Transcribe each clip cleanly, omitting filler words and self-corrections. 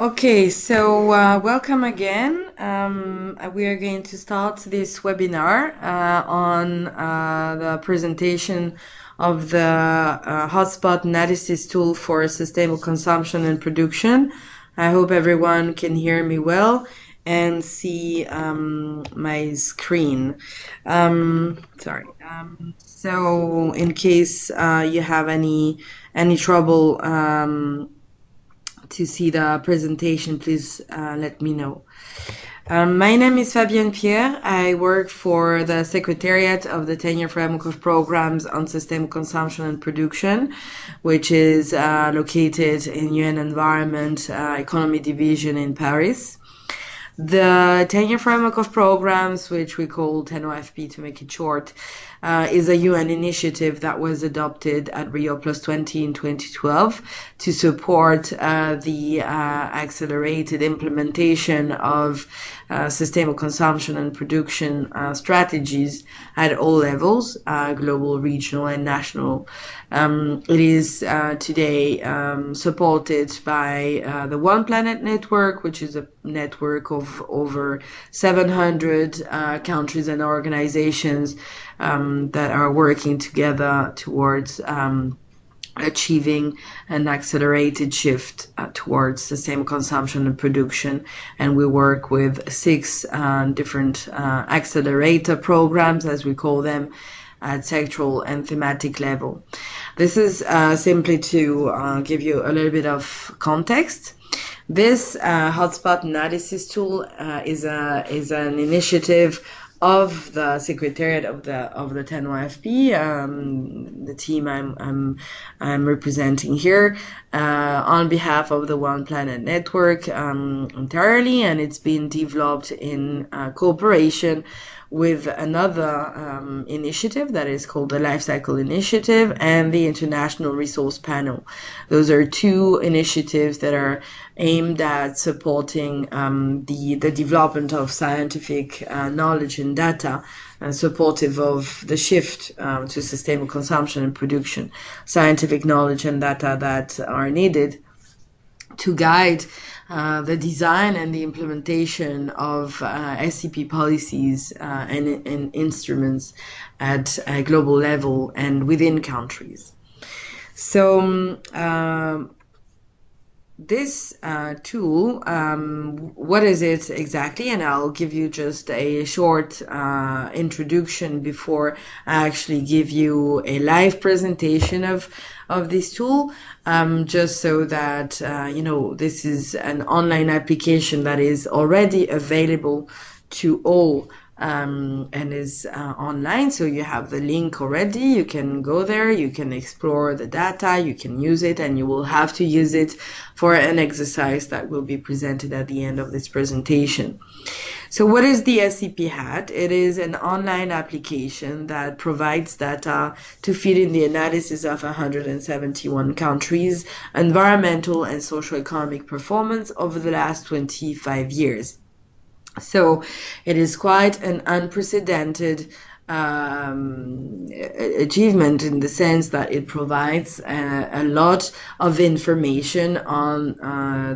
Okay, so welcome again. We are going to start this webinar on the presentation of the Hotspot analysis tool for sustainable consumption and production. I hope everyone can hear me well and see my screen. Sorry. So in case you have any trouble to see the presentation, please let me know. My name is Fabienne Pierre. I work for the Secretariat of the 10-year framework of programs on sustainable consumption and production, which is located in UN Environment Economy Division in Paris. The 10-year framework of programs, which we call 10OFP to make it short, is a UN initiative that was adopted at Rio Plus 20 in 2012 to support the accelerated implementation of sustainable consumption and production strategies at all levels, global, regional, and national. It is today supported by the One Planet Network, which is a network of over 700 countries and organizations that are working together towards achieving an accelerated shift towards sustainable consumption and production. And we work with 6 different accelerator programs, as we call them, at sectoral and thematic level. This is simply to give you a little bit of context. This hotspot analysis tool is an initiative of the Secretariat of the 10OFP, the team I'm representing here, on behalf of the One Planet Network entirely, and it's been developed in cooperation with another initiative that is called the Life Cycle Initiative and the International Resource Panel. Those are 2 initiatives that are aimed at supporting the development of scientific knowledge and data, supportive of the shift to sustainable consumption and production. Scientific knowledge and data that are needed to guide the design and the implementation of SCP policies and instruments at a global level and within countries. So this tool, what is it exactly? And I'll give you just a short introduction before I actually give you a live presentation of this tool, just so that you know, this is an online application that is already available to all and is online. So you have the link already. You can go there, you can explore the data, you can use it, and you will have to use it for an exercise that will be presented at the end of this presentation. So what is the SCP-HAT? It is an online application that provides data to feed in the analysis of 171 countries' environmental and socio-economic performance over the last 25 years. So it is quite an unprecedented achievement in the sense that it provides a lot of information on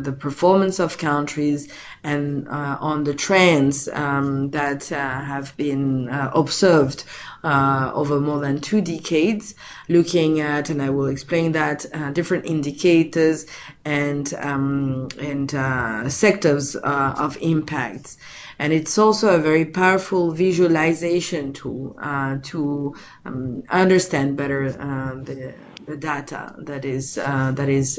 the performance of countries and on the trends that have been observed over more than 2 decades, looking at, and I will explain that, different indicators and sectors of impacts. And it's also a very powerful visualization tool to understand better the data that is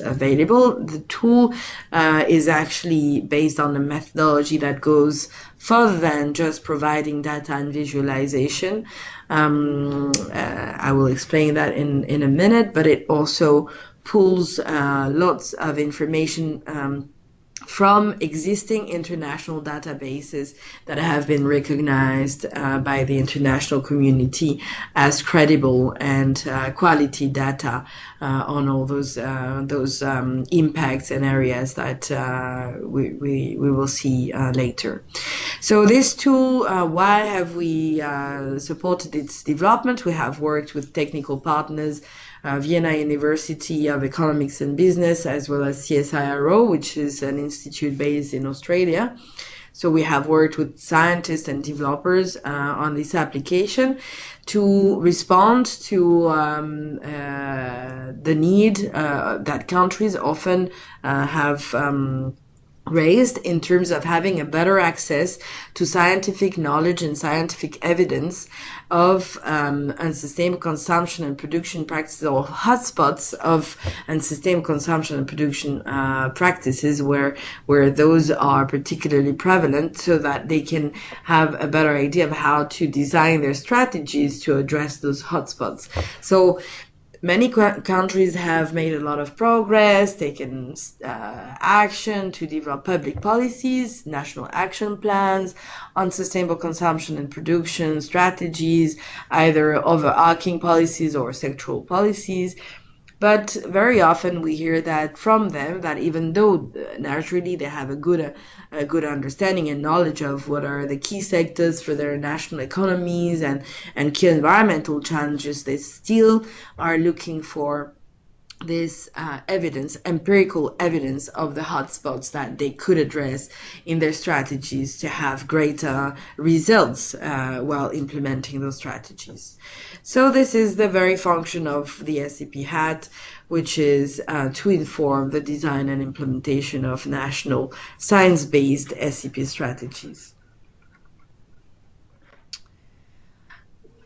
available. The tool is actually based on a methodology that goes further than just providing data and visualization. I will explain that in a minute, but it also pulls lots of information from existing international databases that have been recognized by the international community as credible and quality data on all those impacts and areas that we will see later. So this tool, why have we supported its development? We have worked with technical partners Vienna University of Economics and Business, as well as CSIRO, which is an institute based in Australia. So we have worked with scientists and developers on this application to respond to the need that countries often have raised in terms of having a better access to scientific knowledge and scientific evidence of unsustainable consumption and production practices, or hotspots of unsustainable consumption and production practices where those are particularly prevalent, so that they can have a better idea of how to design their strategies to address those hotspots. So many countries have made a lot of progress, taken action to develop public policies, national action plans on sustainable consumption and production strategies, either overarching policies or sectoral policies. But very often we hear that from them that even though naturally they have a good understanding and knowledge of what are the key sectors for their national economies and key environmental challenges, they still are looking for this empirical evidence of the hotspots that they could address in their strategies to have greater results while implementing those strategies. So this is the very function of the SCP-HAT, which is to inform the design and implementation of national science-based SCP strategies.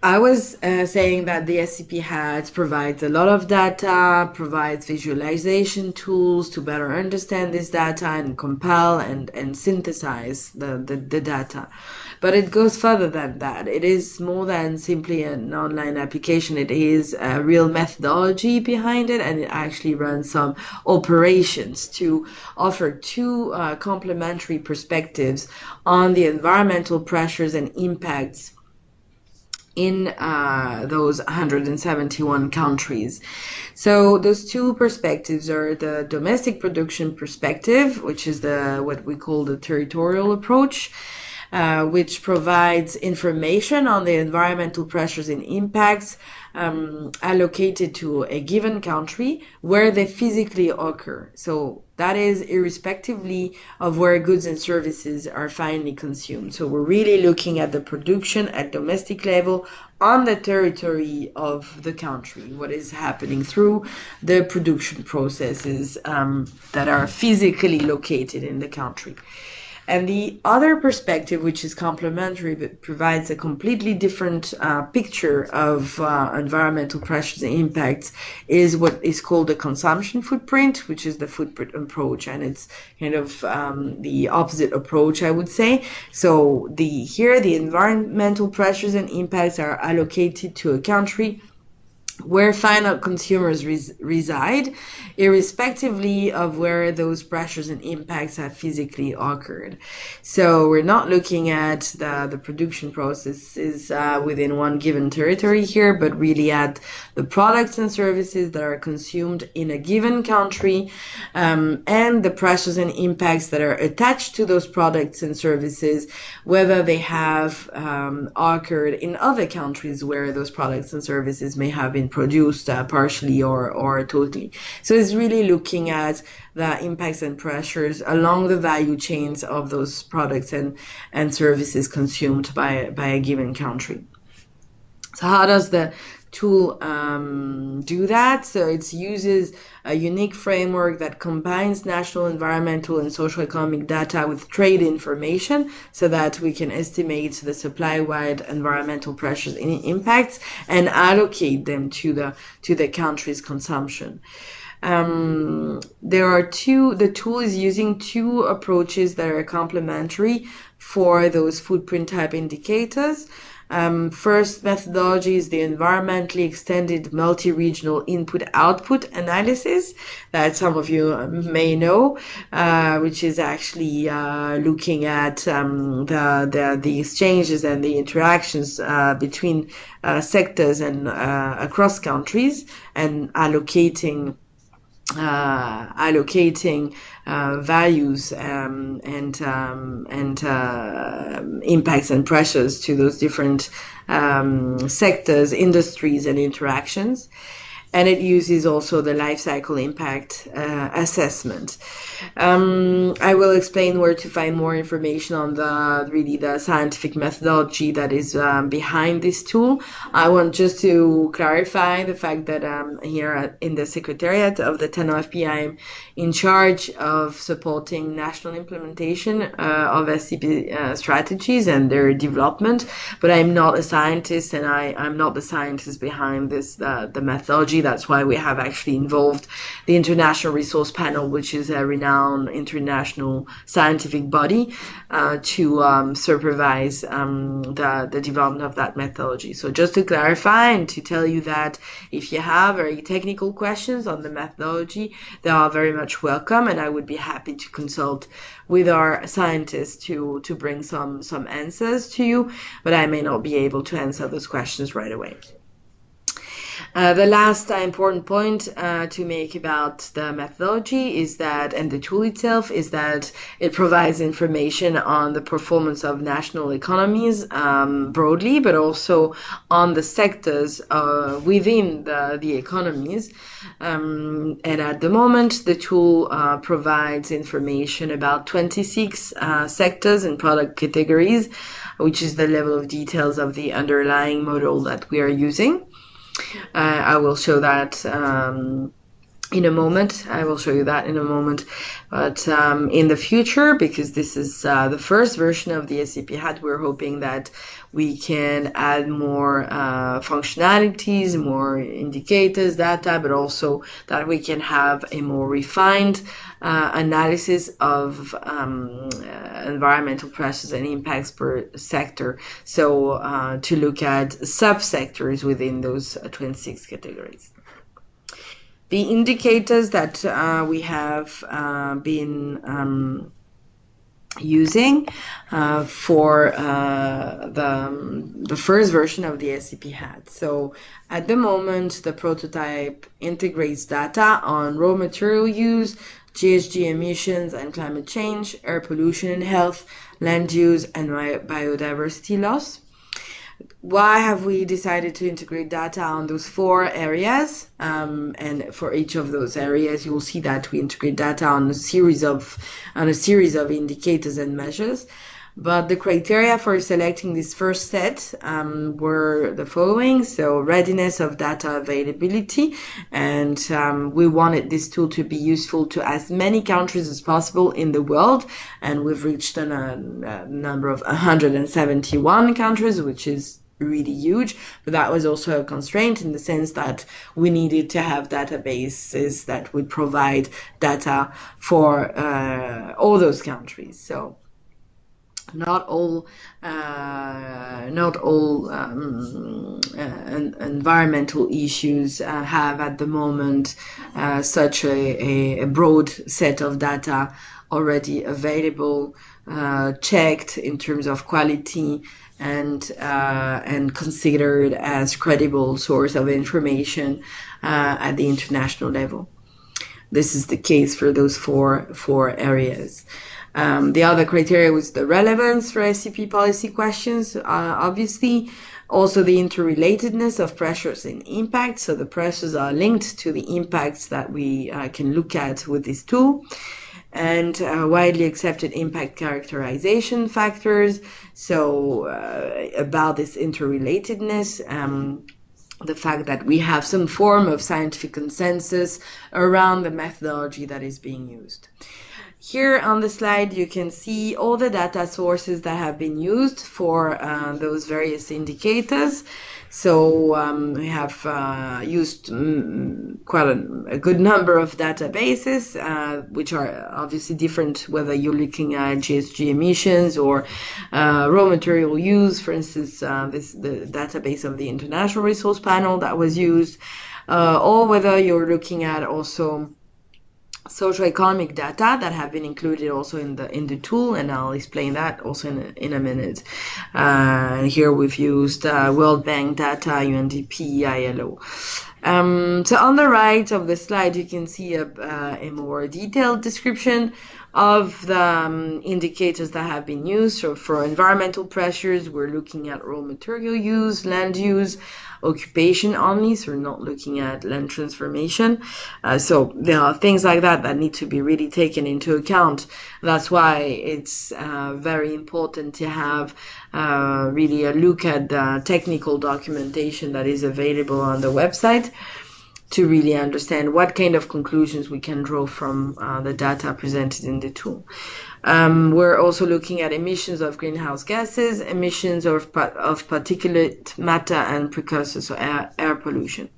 I was saying that the SCP-HAT provides a lot of data, provides visualization tools to better understand this data and compile and synthesize the data. But it goes further than that. It is more than simply an online application. It is a real methodology behind it, and it actually runs some operations to offer two complementary perspectives on the environmental pressures and impacts in those 171 countries. So those two perspectives are the domestic production perspective, which is what we call the territorial approach, which provides information on the environmental pressures and impacts allocated to a given country where they physically occur. So that is irrespectively of where goods and services are finally consumed. So we're really looking at the production at domestic level on the territory of the country, what is happening through the production processes that are physically located in the country. And the other perspective, which is complementary but provides a completely different picture of environmental pressures and impacts, is what is called the consumption footprint, which is the footprint approach. And it's kind of the opposite approach, I would say. So here the environmental pressures and impacts are allocated to a country where final consumers reside, irrespectively of where those pressures and impacts have physically occurred. So we're not looking at the production processes within one given territory here, but really at the products and services that are consumed in a given country, and the pressures and impacts that are attached to those products and services, whether they have occurred in other countries where those products and services may have been produced partially or totally. So it's really looking at the impacts and pressures along the value chains of those products and services consumed by a given country. So how does the tool do that? So it uses a unique framework that combines national environmental and socio-economic data with trade information, so that we can estimate the supply-wide environmental pressures and impacts and allocate them to the country's consumption. The tool is using two approaches that are complementary for those footprint type indicators. First methodology is the environmentally extended multi-regional input-output analysis that some of you may know, which is actually looking at the exchanges and the interactions between sectors and across countries, and allocating values and impacts and pressures to those different sectors, industries, and interactions. and it uses also the life cycle impact assessment. I will explain where to find more information on the scientific methodology that is behind this tool. I want just to clarify the fact that here in the Secretariat of the TANOFP, I'm in charge of supporting national implementation of SCP strategies and their development, but I'm not a scientist, and I'm not the scientist behind this the methodology. That's why we have actually involved the International Resource Panel, which is a renowned international scientific body, to supervise the development of that methodology. So just to clarify and to tell you that if you have very technical questions on the methodology, they are very much welcome, and I would be happy to consult with our scientists to bring some answers to you, but I may not be able to answer those questions right away. The last important point to make about the methodology is that, and the tool itself, is that it provides information on the performance of national economies broadly, but also on the sectors within the economies. And at the moment, the tool provides information about 26 sectors and product categories, which is the level of details of the underlying model that we are using. I will show that in a moment. I will show you that in a moment. But in the future, because this is the first version of the SCP-HAT, we're hoping that we can add more functionalities, more indicators, data, but also that we can have a more refined analysis of environmental pressures and impacts per sector. So to look at subsectors within those 26 categories. The indicators that we have been using for the first version of the SCP-HAT. So at the moment, the prototype integrates data on raw material use, GHG emissions and climate change, air pollution and health, land use, and biodiversity loss. Why have we decided to integrate data on those 4 areas? And for each of those areas, you will see that we integrate data on a series of indicators and measures. But the criteria for selecting this first set were the following. So readiness of data availability, and we wanted this tool to be useful to as many countries as possible in the world, and we've reached a number of 171 countries, which is really huge, but that was also a constraint in the sense that we needed to have databases that would provide data for all those countries. So not all environmental issues have at the moment such a broad set of data already available, checked in terms of quality, and considered as credible source of information at the international level. This is the case for those four areas. The other criteria was the relevance for SCP policy questions, obviously. Also the interrelatedness of pressures and impacts. So the pressures are linked to the impacts that we can look at with this tool. And widely accepted impact characterization factors. So about this interrelatedness, the fact that we have some form of scientific consensus around the methodology that is being used. Here on the slide, you can see all the data sources that have been used for those various indicators. So we have used quite a good number of databases, which are obviously different whether you're looking at GHG emissions or raw material use. For instance, the database of the International Resource Panel that was used, or whether you're looking at also socio-economic data that have been included also in the tool, and I'll explain that also in a minute. Here we've used World Bank data, UNDP, ILO. So on the right of the slide, you can see a more detailed description of the indicators that have been used. So for environmental pressures, we're looking at raw material use, land use, occupation only, so we're not looking at land transformation. So there are things like that that need to be really taken into account. That's why it's very important to have really a look at the technical documentation that is available on the website to really understand what kind of conclusions we can draw from the data presented in the tool. We're also looking at emissions of greenhouse gases, emissions of particulate matter and precursors, so air pollution.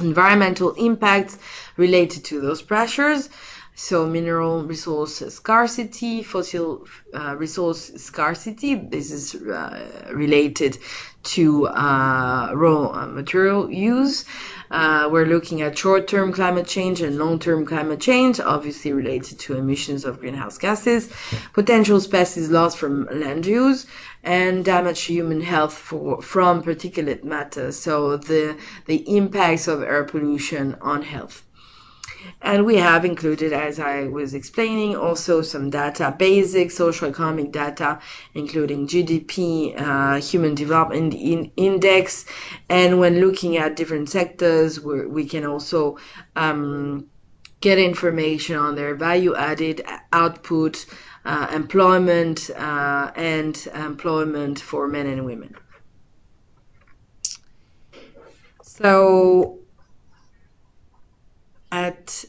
Environmental impacts related to those pressures, so mineral resource scarcity, fossil resource scarcity. This is related to raw material use. We're looking at short-term climate change and long-term climate change, obviously related to emissions of greenhouse gases, potential species lost from land use, and damage to human health from particulate matter, so the impacts of air pollution on health. And we have included, as I was explaining, also some data, basic socio-economic data, including GDP, Human Development Index. And when looking at different sectors, we can also get information on their value-added output, employment, and employment for men and women. So at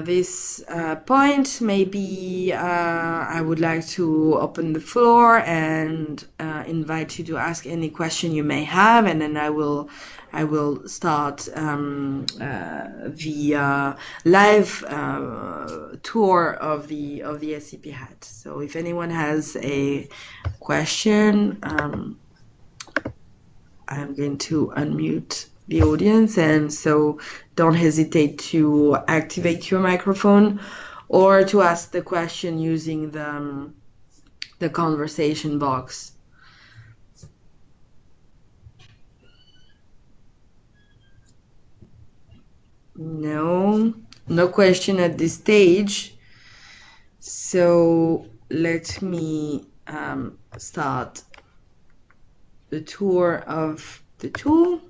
this point, maybe I would like to open the floor and invite you to ask any question you may have, and then I will start the live tour of the SCP-HAT. So if anyone has a question, I'm going to unmute the audience, and so don't hesitate to activate your microphone or to ask the question using the conversation box. No question at this stage. So let me start the tour of the tool.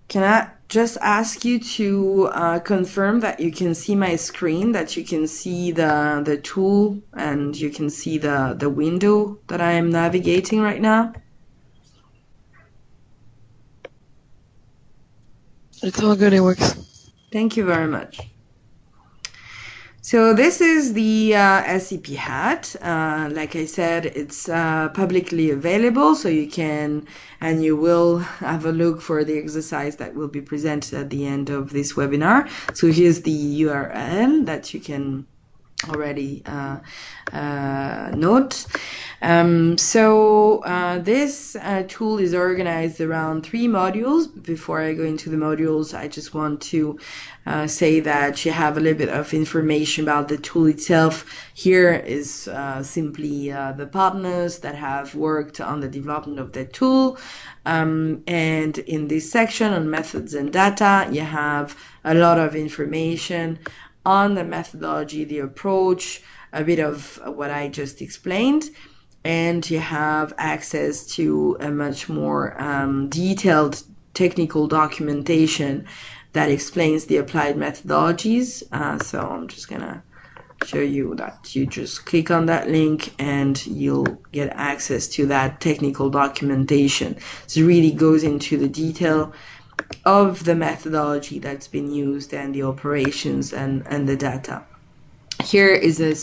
Can I just ask you to confirm that you can see my screen, that you can see the tool, and you can see the window that I am navigating right now? It's all good, it works. Thank you very much. So this is the SCP-HAT. Like I said, it's publicly available, so you can and you will have a look for the exercise that will be presented at the end of this webinar. So here's the URL that you can already note. This tool is organized around 3 modules. Before I go into the modules, I just want to say that you have a little bit of information about the tool itself. Here is simply the partners that have worked on the development of the tool. And in this section on methods and data, you have a lot of information on the methodology, the approach, a bit of what I just explained, and you have access to a much more detailed technical documentation that explains the applied methodologies. So I'm just gonna show you that you just click on that link and you'll get access to that technical documentation. So it really goes into the detail of the methodology that's been used and the operations and the data. Here is a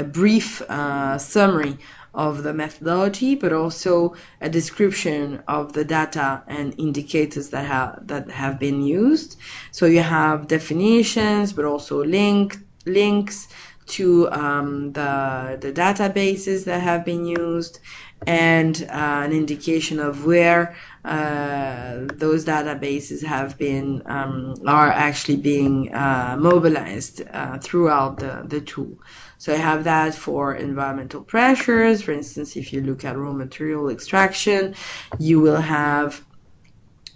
brief summary of the methodology, but also a description of the data and indicators that have been used. So you have definitions, but also links to the databases that have been used, and an indication of where those databases have been are actually being mobilized throughout the tool. So I have that for environmental pressures. For instance, if you look at raw material extraction, you will have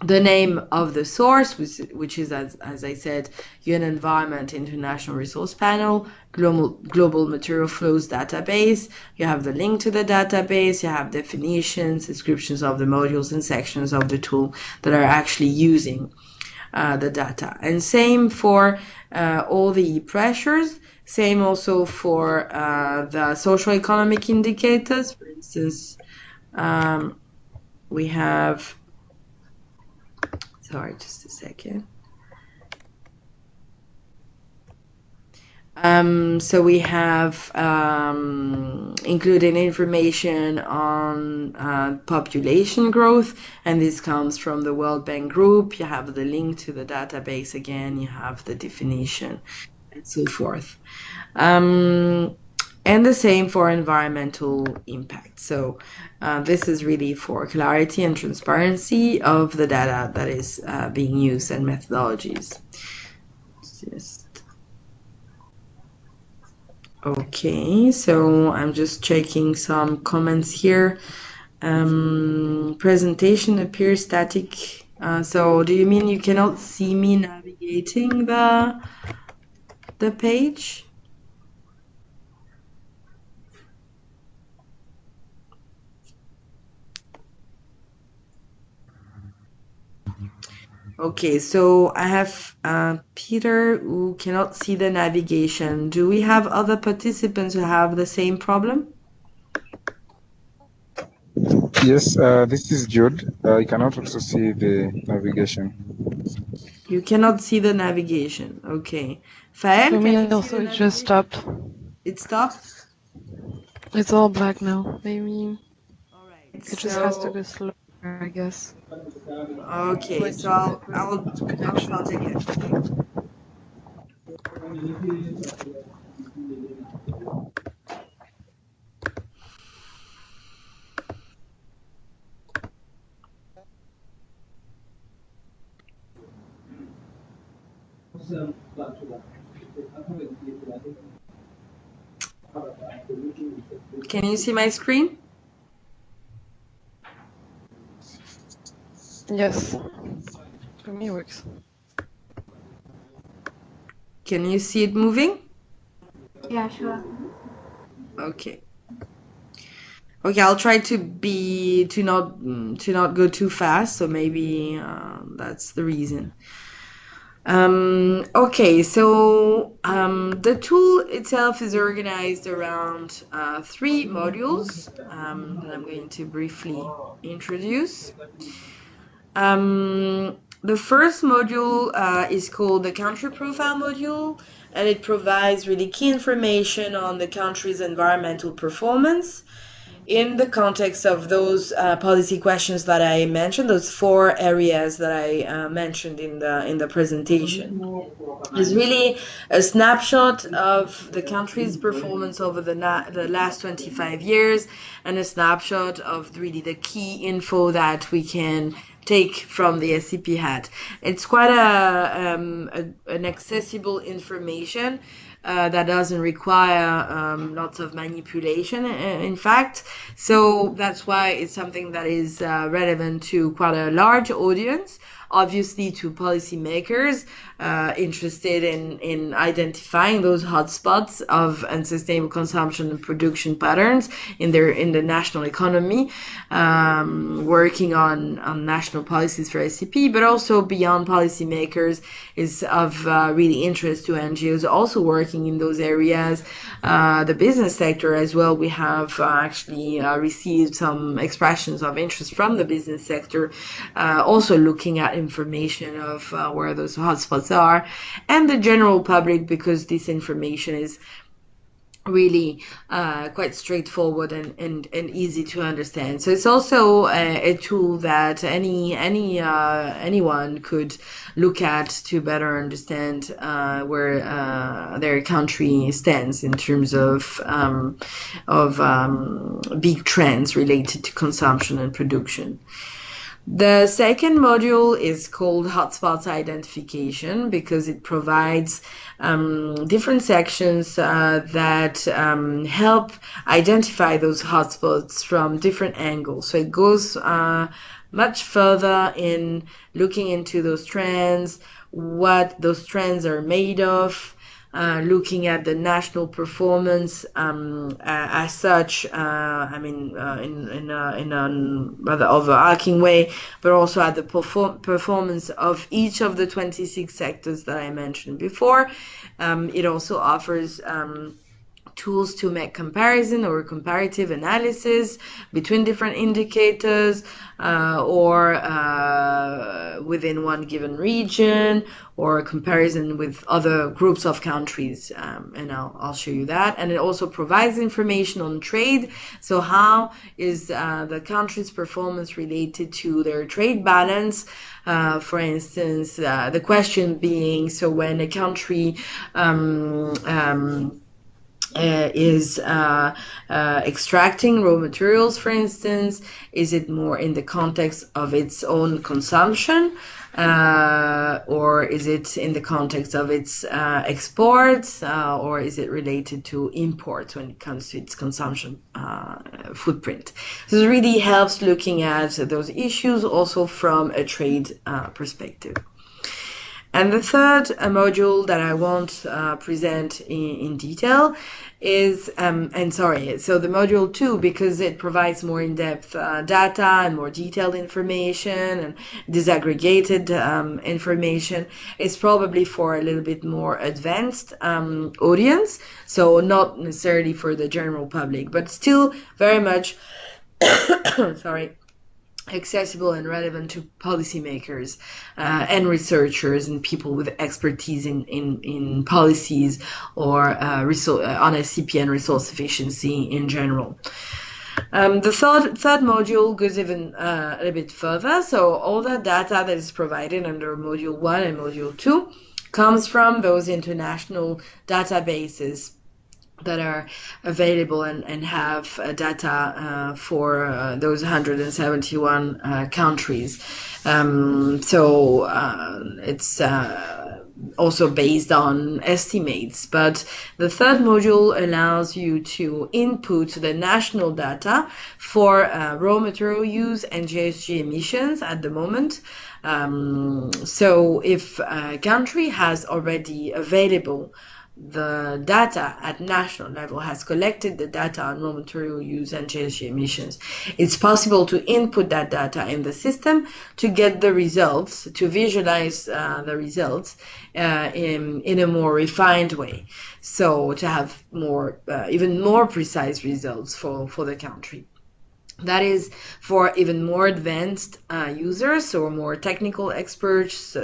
the name of the source, which is, as I said, UN Environment International Resource Panel, Global Material Flows Database. You have the link to the database, you have definitions, descriptions of the modules and sections of the tool that are actually using the data. And same for all the pressures, same also for the socio-economic indicators. For instance, we have, sorry, just a second. So we have included information on population growth, and this comes from the World Bank Group. You have the link to the database again, you have the definition, and so forth. And the same for environmental impact. So this is really for clarity and transparency of the data that is being used and methodologies. Okay, so I'm just checking some comments here. Presentation appears static. So do you mean you cannot see me navigating the page? Okay, so I have Peter who cannot see the navigation. Do we have other participants who have the same problem? Yes, this is Jude. I cannot also see the navigation. You cannot see the navigation. Okay. Fael, For can me you see also, the it just stopped. It stopped? It's all black now. Maybe All right. it just has to go slower, I guess. Okay, so I'll start again. Can you see my screen? Yes. For me, it works. Can you see it moving? Yeah, sure. Okay. Okay, I'll try to not go too fast, so maybe that's the reason. Okay, so the tool itself is organized around 3 modules that I'm going to briefly introduce. The first module is called the country profile module, and it provides really key information on the country's environmental performance in the context of those policy questions that I mentioned, those 4 areas that I mentioned in the presentation. It's really a snapshot of the country's performance over the last 25 years, and a snapshot of really the key info that we can take from the SCP-HAT. It's quite an accessible information that doesn't require lots of manipulation, in fact. So that's why it's something that is relevant to quite a large audience, obviously to policymakers interested in identifying those hotspots of unsustainable consumption and production patterns in the national economy, working on national policies for SCP, but also beyond policymakers is of really interest to NGOs also working in those areas. The business sector as well, we have actually received some expressions of interest from the business sector, also looking at information of where those hotspots are, and the general public, because this information is really quite straightforward and easy to understand. So it's also a tool that anyone could look at to better understand where their country stands in terms of big trends related to consumption and production. The second module is called Hotspots Identification because it provides different sections that help identify those hotspots from different angles. So it goes much further in looking into those trends, what those trends are made of, looking at the national performance as such, in a rather overarching way, but also at the performance of each of the 26 sectors that I mentioned before. It also offers tools to make comparison or comparative analysis between different indicators or within one given region, or comparison with other groups of countries, and I'll show you that. And it also provides information on trade. So how is the country's performance related to their trade balance? For instance, the question being, so when a country is extracting raw materials, for instance, is it more in the context of its own consumption, or is it in the context of its exports, or is it related to imports when it comes to its consumption footprint? So it really helps looking at those issues also from a trade perspective. And the third module that I won't present in detail is, so the module 2, because it provides more in-depth data and more detailed information and disaggregated information, is probably for a little bit more advanced audience, so not necessarily for the general public, but still very much, accessible and relevant to policymakers and researchers and people with expertise in policies or on SCP and resource efficiency in general. The third module goes even a little bit further. So all the data that is provided under Module 1 and Module 2 comes from those international databases that are available and have data for those 171 countries. It's also based on estimates. But the third module allows you to input the national data for raw material use and GHG emissions at the moment. So if a country has already available the data at national level, has collected the data on raw material use and GHG emissions, it's possible to input that data in the system to get the results, to visualize the results in a more refined way. So to have more, even more precise results for the country. That is for even more advanced users, or more technical experts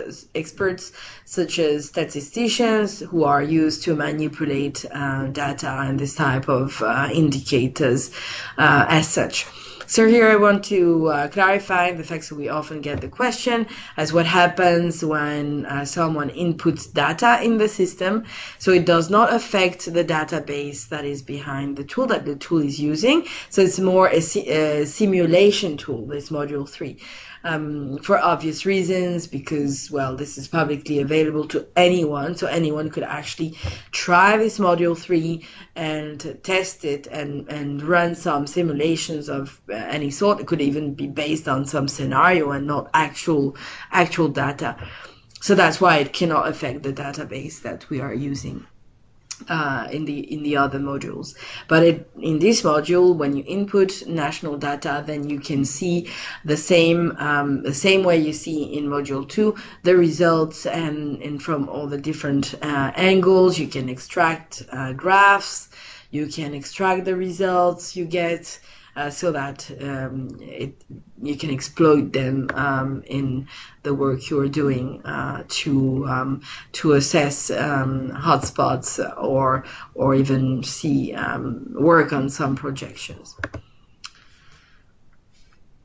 such as statisticians who are used to manipulate data and this type of indicators as such. So here I want to clarify the fact that we often get the question as what happens when someone inputs data in the system. So it does not affect the database that is behind the tool that the tool is using. So it's more a simulation tool, this module 3. For obvious reasons, because, well, this is publicly available to anyone, so anyone could actually try this module 3 and test it and run some simulations of any sort. It could even be based on some scenario and not actual data. So that's why it cannot affect the database that we are using in the other modules. But in this module, when you input national data, then you can see the same way you see in module 2 the results, and from all the different angles you can extract graphs, you can extract the results you get so that you can exploit them in the work you are doing to assess hotspots or even see work on some projections.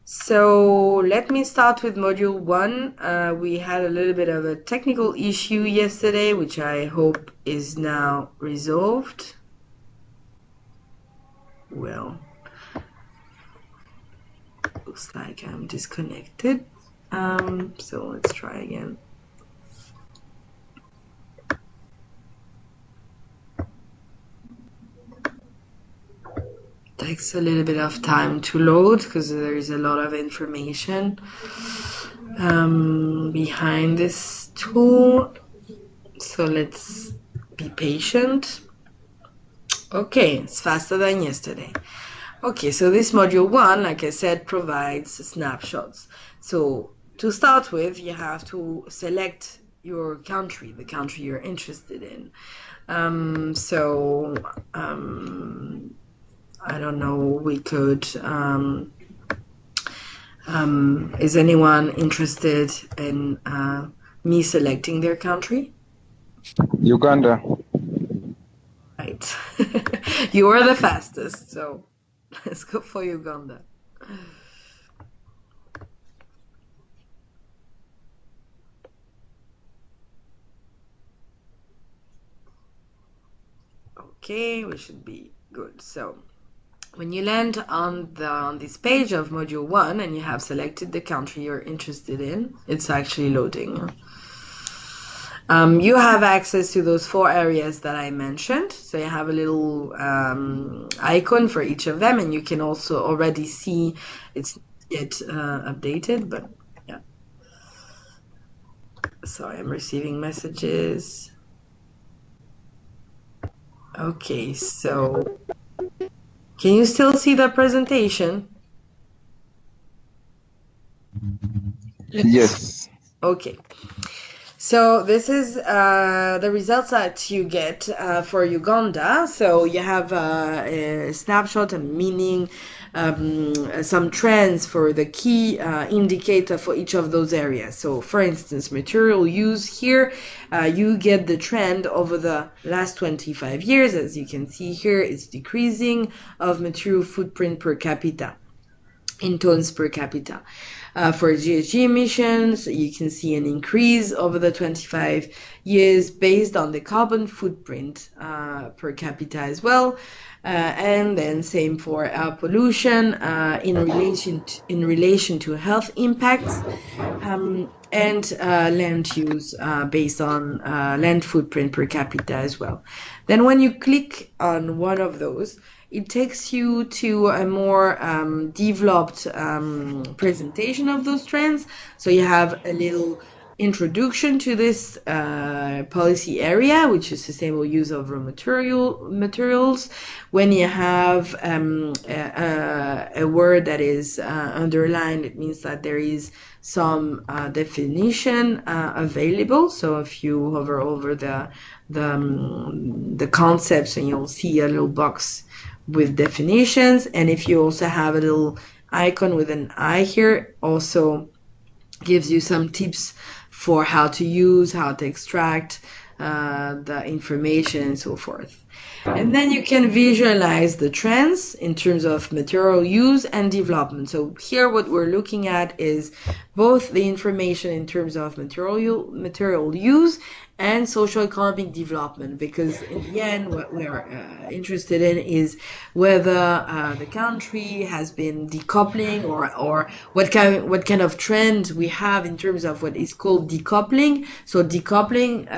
So let me start with module 1. We had a little bit of a technical issue yesterday, which I hope is now resolved. Well, looks like I'm disconnected. So let's try again. Takes a little bit of time to load because there is a lot of information behind this tool. So let's be patient. Okay, it's faster than yesterday. Okay, so this module 1, like I said, provides snapshots. So to start with, you have to select your country, the country you're interested in. I don't know, we could, is anyone interested in me selecting their country? Uganda. Right. You are the fastest, so let's go for Uganda. Okay, we should be good. So when you land on this page of module 1 and you have selected the country you're interested in, it's actually loading. You have access to those 4 areas that I mentioned. So you have a little icon for each of them, and you can also already see it's not yet updated, but yeah. Sorry, I'm receiving messages. Okay, so can you still see the presentation? Yes. Okay. So this is the results that you get for Uganda. So you have a snapshot and meaning, some trends for the key indicator for each of those areas. So for instance, material use here, you get the trend over the last 25 years. As you can see here, it's decreasing of material footprint per capita, in tons per capita. For GHG emissions, you can see an increase over the 25 years based on the carbon footprint per capita as well. And then same for air pollution in relation to health impacts, and land use based on land footprint per capita as well. Then when you click on one of those, it takes you to a more developed presentation of those trends. So you have a little introduction to this policy area, which is sustainable use of raw materials. When you have a word that is underlined, it means that there is some definition available. So if you hover over the concepts, and you'll see a little box with definitions, and if you also have a little icon with an eye here, also gives you some tips for how to use, how to extract the information and so forth. And then you can visualize the trends in terms of material use and development. So here what we're looking at is both the information in terms of material use and socio-economic development, because in the end what we're interested in is whether the country has been decoupling, or what kind of trend we have in terms of what is called decoupling. So decoupling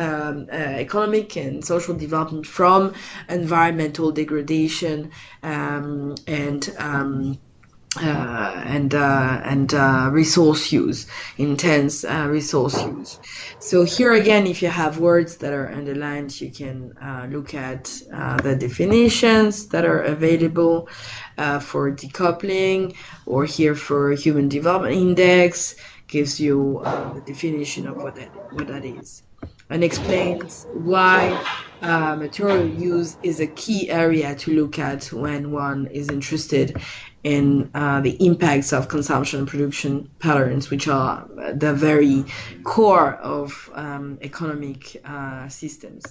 economic and social development from environmental degradation and resource use, intense resource use. So here again, if you have words that are underlined, you can look at the definitions that are available for decoupling, or here for Human Development Index gives you the definition of what that is, and explains why material use is a key area to look at when one is interested in the impacts of consumption and production patterns, which are the very core of economic systems.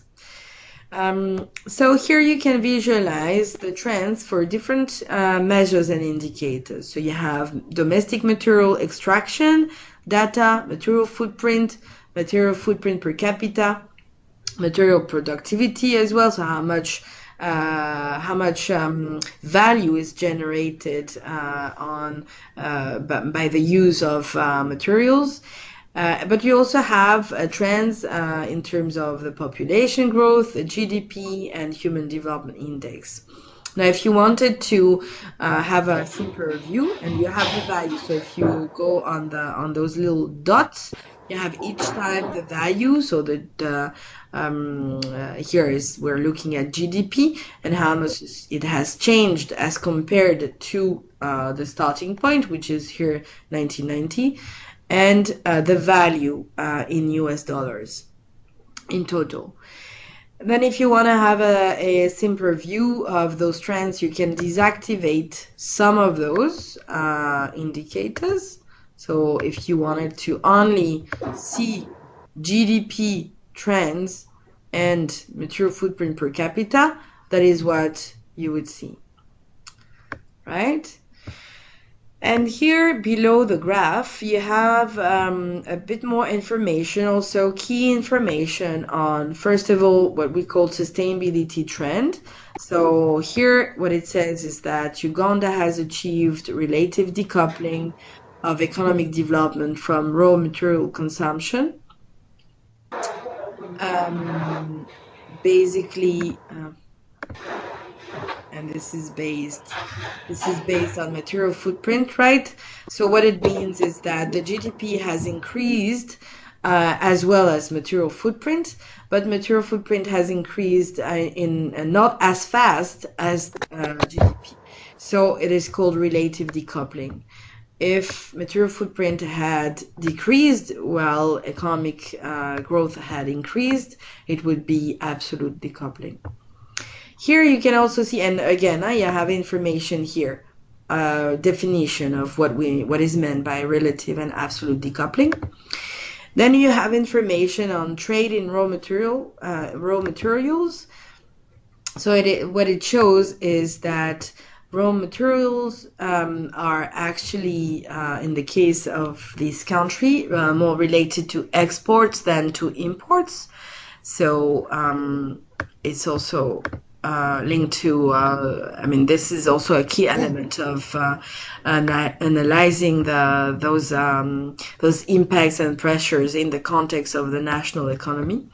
So here you can visualize the trends for different measures and indicators. So you have domestic material extraction data, material footprint per capita, material productivity as well, so how much value is generated by the use of materials. But you also have trends in terms of the population growth, the GDP, and Human Development Index. Now, if you wanted to have a simpler view, and you have the value, so if you go on those little dots, you have each time the value. So here we're looking at GDP and how much it has changed as compared to the starting point, which is here 1990, and the value in US dollars in total. Then if you want to have a simpler view of those trends, you can deactivate some of those indicators. So if you wanted to only see GDP trends and material footprint per capita, that is what you would see, right? And here below the graph, you have a bit more information, also key information on, first of all, what we call sustainability trend. So here what it says is that Uganda has achieved relative decoupling of economic development from raw material consumption. Basically, and this is based on material footprint, right? So what it means is that the GDP has increased as well as material footprint, but material footprint has increased in not as fast as GDP. So it is called relative decoupling. If material footprint had decreased while economic growth had increased, it would be absolute decoupling. Here you can also see, and again, you have information here, definition of what is meant by relative and absolute decoupling. Then you have information on trade in raw materials. So what it shows is that raw materials are actually, in the case of this country, more related to exports than to imports. So it's also linked to, this is also a key element of analyzing those impacts and pressures in the context of the national economy.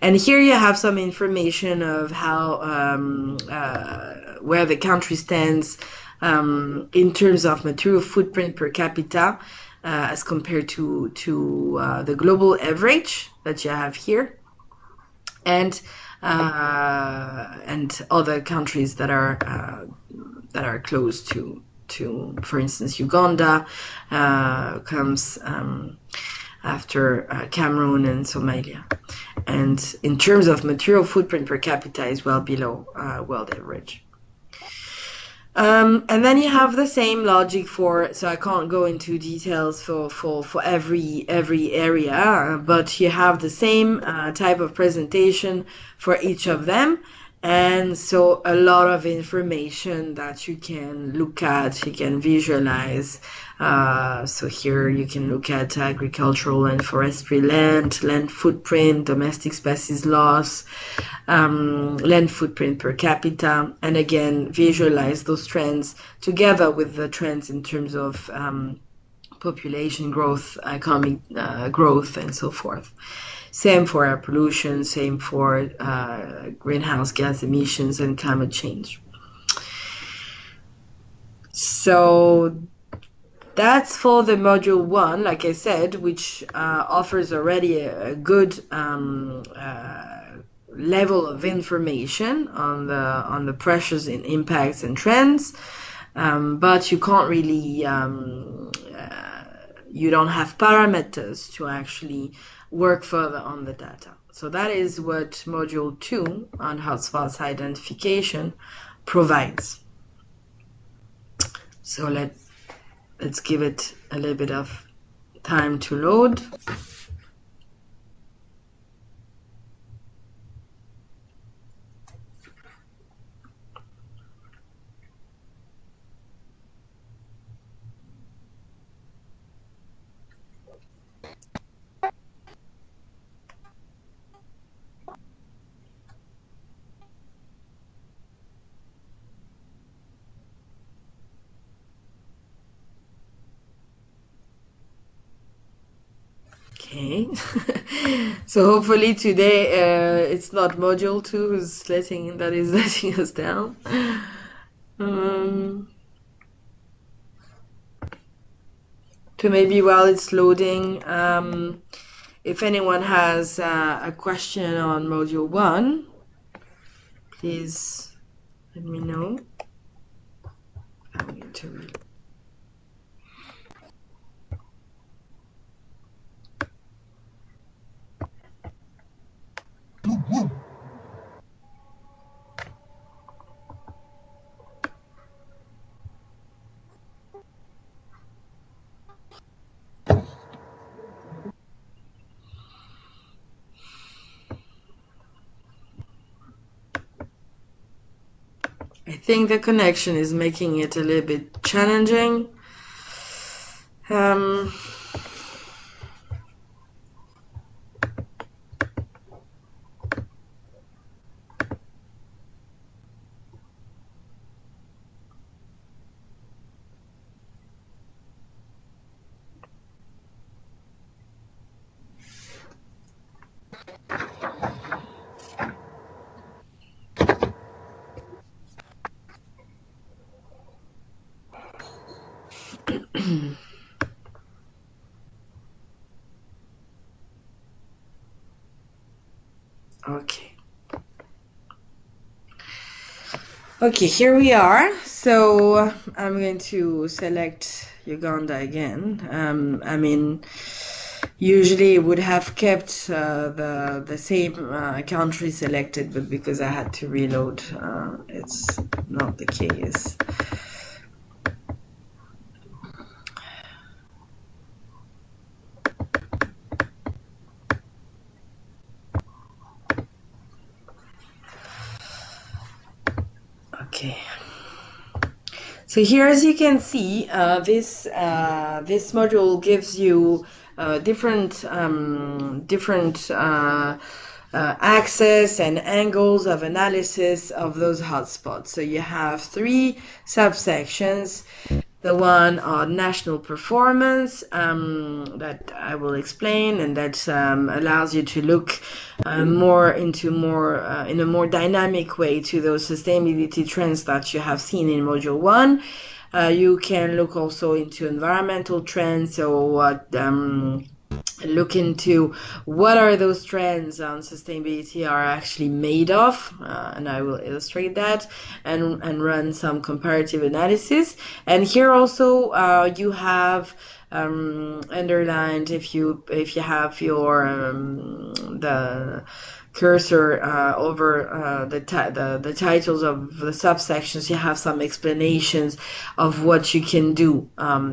And here you have some information of how where the country stands in terms of material footprint per capita as compared to the global average that you have here, and other countries that are close to, for instance, Uganda comes after Cameroon and Somalia. And in terms of material footprint per capita is well below world average. And then you have the same logic so I can't go into details for every area, but you have the same type of presentation for each of them. And so a lot of information that you can look at, you can visualize. So here you can look at agricultural and forestry land footprint, domestic species loss, land footprint per capita, and again, visualize those trends together with the trends in terms of population growth, economic growth, and so forth. Same for air pollution, same for greenhouse gas emissions and climate change. So that's for the module 1, like I said, which offers already a good level of information on the pressures and impacts and trends, but you can't really, you don't have parameters to actually work further on the data. So that is what module 2 on hotspots identification provides. So let's give it a little bit of time to load. Okay, so hopefully today it's not module 2 who's letting us down. So maybe while it's loading, if anyone has a question on module 1, please let me know. I'm going to read. I think the connection is making it a little bit challenging. Okay, here we are. So I'm going to select Uganda again. I mean, usually it would have kept the same country selected, but because I had to reload, it's not the case. Okay. So here, as you can see, this module gives you different access and angles of analysis of those hotspots. So you have 3 subsections. The one on national performance that I will explain, and that allows you to look in a more dynamic way to those sustainability trends that you have seen in Module 1. You can look also into environmental trends, so look into what are those trends on sustainability are actually made of, and I will illustrate that and run some comparative analysis. And here also you have underlined, if you have your the cursor over the titles of the subsections, you have some explanations of what you can do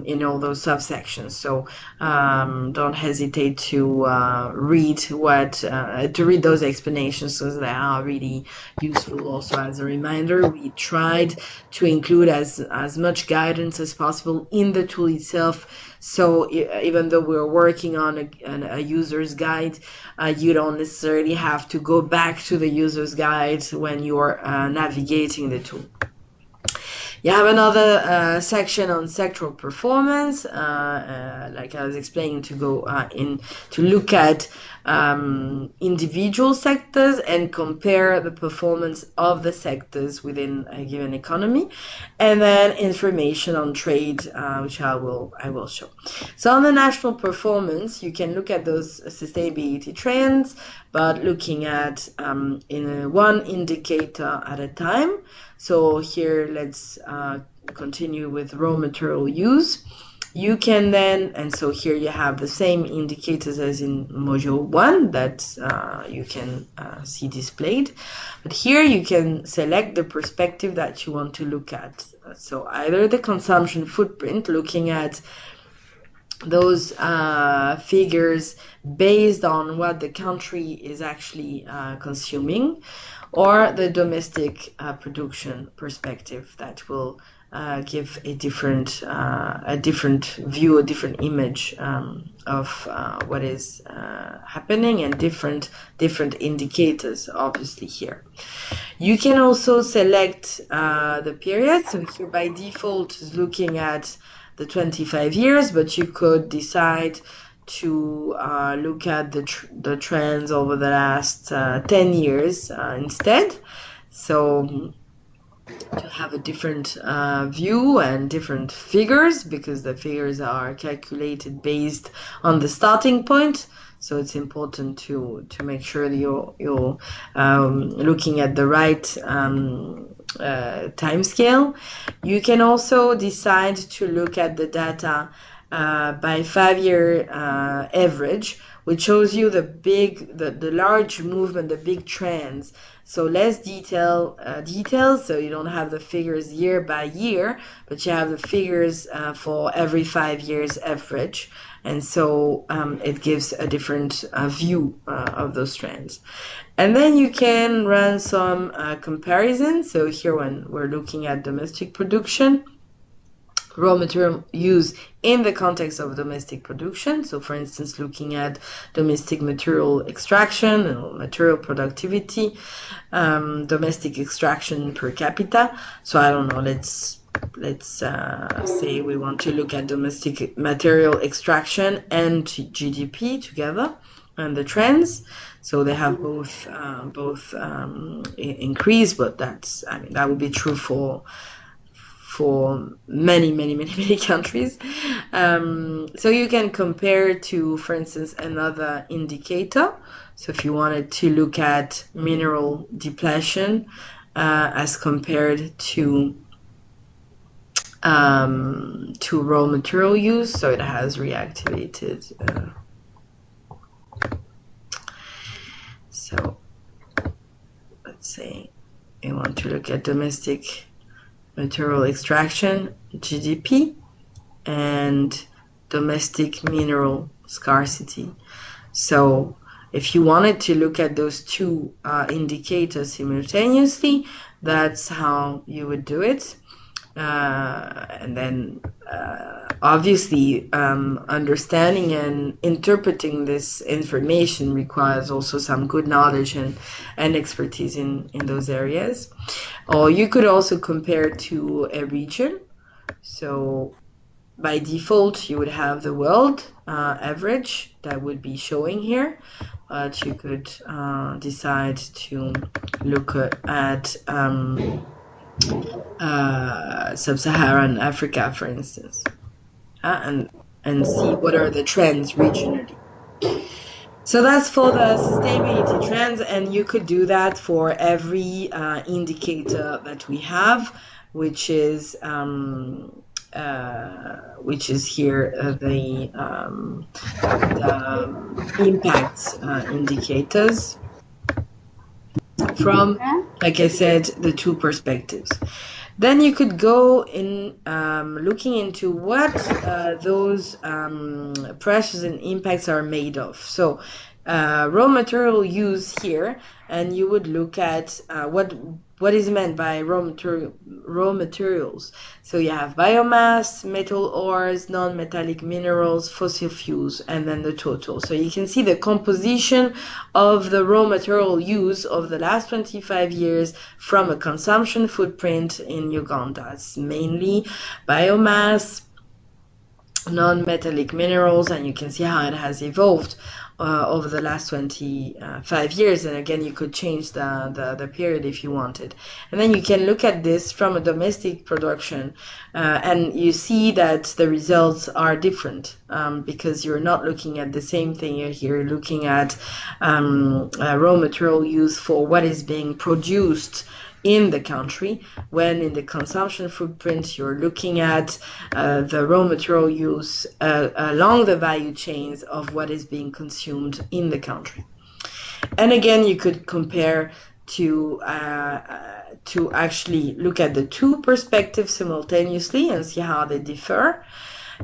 in all those subsections. So don't hesitate to read those explanations, because they are really useful. Also, as a reminder, we tried to include as much guidance as possible in the tool itself. So even though we're working on a user's guide, you don't necessarily have to go back to the user's guide when you're navigating the tool. You have another section on sectoral performance, like I was explaining, to go to look at individual sectors and compare the performance of the sectors within a given economy, and then information on trade, which I will show. So on the national performance, you can look at those sustainability trends, but looking at in one indicator at a time. So here let's continue with raw material use. You can then, and so here you have the same indicators as in module 1 that you can see displayed. But here you can select the perspective that you want to look at. So either the consumption footprint, looking at those figures based on what the country is actually consuming, or the domestic production perspective that will give a different view, a different image of what is happening, and different indicators obviously here. You can also select the period. So here by default is looking at the 25 years, but you could decide to look at the trends over the last 10 years instead. So to have a different view and different figures, because the figures are calculated based on the starting point. So it's important to make sure that you're looking at the right time scale. You can also decide to look at the data by 5-year average, which shows you the large movement, the big trends. So less details, so you don't have the figures year by year, but you have the figures for every 5 years average. And so it gives a different view of those trends. And then you can run some comparisons. So here when we're looking at domestic production, raw material use in the context of domestic production. So for instance, looking at domestic material extraction, material productivity, domestic extraction per capita. So I don't know, let's say we want to look at domestic material extraction and GDP together and the trends. So they have both increased, but that would be true for many countries. So you can compare to, for instance, another indicator. So if you wanted to look at mineral depletion as compared to raw material use, so it has reactivated. So let's say you want to look at domestic material extraction, GDP, and domestic mineral scarcity. So if you wanted to look at those two indicators simultaneously, that's how you would do it. And then obviously understanding and interpreting this information requires also some good knowledge and expertise in those areas. Or you could also compare to a region. So by default you would have the world average that would be showing here, but you could decide to look at sub-Saharan Africa, for instance, and see what are the trends regionally. So that's for the sustainability trends, and you could do that for every indicator that we have, which is here the impact indicators from, like I said, the two perspectives. Then you could go in looking into what those pressures and impacts are made of. So raw material use here, and you would look at what is meant by raw materials. So you have biomass, metal ores, non-metallic minerals, fossil fuels, and then the total. So you can see the composition of the raw material use of the last 25 years from a consumption footprint in Uganda. It's mainly biomass, non-metallic minerals, and you can see how it has evolved over the last 25 years. And again, you could change the period if you wanted. And then you can look at this from a domestic production, and you see that the results are different because you're not looking at the same thing. You're looking at raw material use for what is being produced in the country, when in the consumption footprint you're looking at the raw material use along the value chains of what is being consumed in the country. And again, you could compare to actually look at the two perspectives simultaneously and see how they differ,